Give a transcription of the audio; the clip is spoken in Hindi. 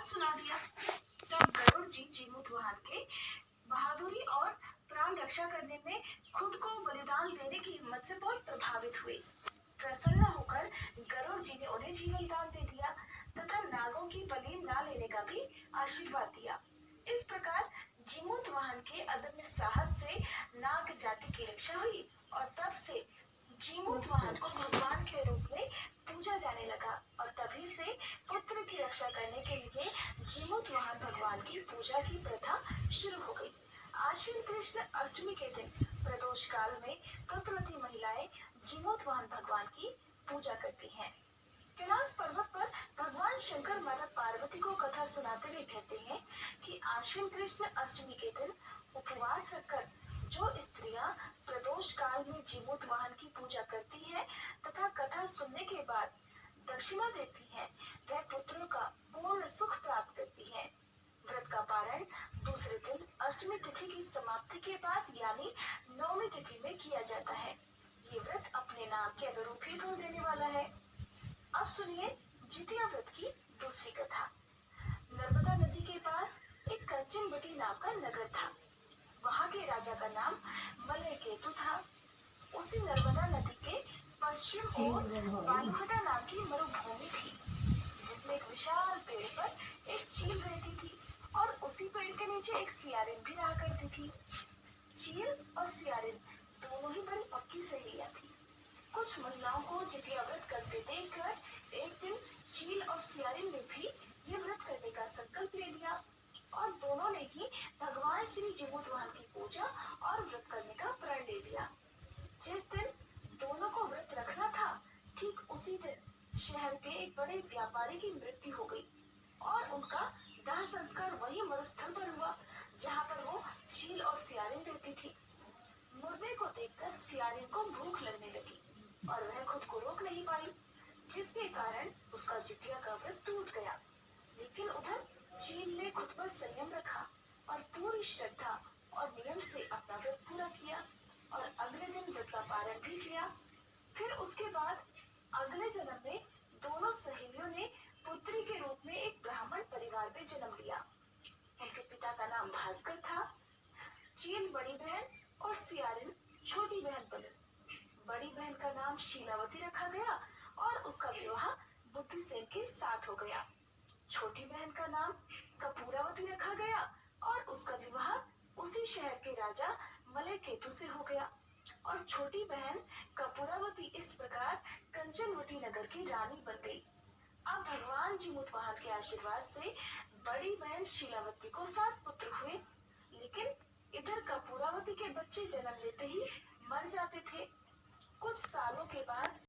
सुना दिया। तब गरुड़ जी जीमूतवाहन के बहादुरी और प्राण रक्षा करने में खुद को बलिदान देने की हिम्मत से बहुत प्रभावित हुए। प्रसन्न होकर गरुड़ जी ने उन्हें जीवन दान दे दिया तथा नागों की बलि न लेने का भी आशीर्वाद दिया। इस प्रकार जीमूतवाहन के अदम्य साहस से नाग जाति की रक्षा हुई और तब से जीमूतवाहन को भगवान के रूप में पूजा जाने लगा और तभी से पुत्र की रक्षा करने के लिए जीमूतवाहन भगवान की पूजा की प्रथा शुरू हो गई। आश्विन कृष्ण अष्टमी के दिन प्रदोष काल में पुत्रवती महिलाएं जीमूतवाहन भगवान की पूजा करती हैं। कैलाश पर्वत पर भगवान शंकर माता पार्वती को कथा सुनाते हुए कहते हैं कि आश्विन कृष्ण अष्टमी के दिन उपवास रखकर जो स्त्रियां प्रदोष काल में जीमूतवाहन की पूजा करती हैं तथा कथा सुनने के बाद दक्षिणा देती हैं, वह पुत्रों का पूर्ण सुख प्राप्त करती हैं। व्रत का पारण दूसरे दिन अष्टमी तिथि की समाप्ति के बाद यानी नौमी तिथि में किया जाता है। ये व्रत अपने नाम के अनुरूप ही फल देने वाला है। अब सुनिए जितिया व्रत की दूसरी कथा। नर्मदा नदी के पास एक कंचनवटी नाम का नगर था। वहाँ के राजा का नाम मलयकेतु था। उसी नर्मदा नदी के पश्चिम ओर बालुहटा नाम की मरुभूमि थी, जिसमें एक विशाल पेड़ पर एक चील रहती थी और उसी पेड़ के नीचे एक सियारिन भी रहा करती थी। चील और सियारिन दोनों ही बड़ी पक्की सहेलियां थी। कुछ महिलाओं को जितिया व्रत करते देखकर एक दिन चील और सियारिन ने भी ये व्रत करने का संकल्प ले लिया और दोनों ने ही भगवान श्री जीमूतवाहन की पूजा और व्रत करने का प्रण ले लिया। जिस दिन दोनों को व्रत रखना था, ठीक उसी दिन शहर के एक बड़े व्यापारी की मृत्यु हो गई और उनका दाह संस्कार वही मरुस्थल पर हुआ जहाँ पर वो चील और सियारिन रहती थी। मुर्दे को देखकर सियारिन को भूख लगने लगी और वह खुद को रोक नहीं पाई, जिसके कारण उसका जितिया का व्रत टूट गया। लेकिन उधर चील ने खुद पर संयम रखा और पूरी श्रद्धा और नियम से अपना व्रत पूरा किया और अगले दिन व्रत का पारण भी किया। फिर उसके बाद अगले जन्म में दोनों सहेलियों ने पुत्री के रूप में एक ब्राह्मण परिवार में जन्म लिया। उनके पिता का नाम भास्कर था। चील बड़ी बहन और सियारिन छोटी बहन बनी। बड़ी बहन का नाम शीलावती रखा गया और उसका विवाह बुद्धिसेन के साथ हो गया। छोटी बहन का नाम कपूरावती रखा गया और उसका विवाह उसी शहर के राजा मलयकेतु से हो गया और छोटी बहन कपूरावती इस प्रकार कंचनवटी नगर की रानी बन गई। अब भगवान जीमूतवाहन के आशीर्वाद से बड़ी बहन शीलावती को 7 पुत्र हुए, लेकिन इधर कपूरावती के बच्चे जन्म लेते ही मर जाते थे। कुछ सालों के बाद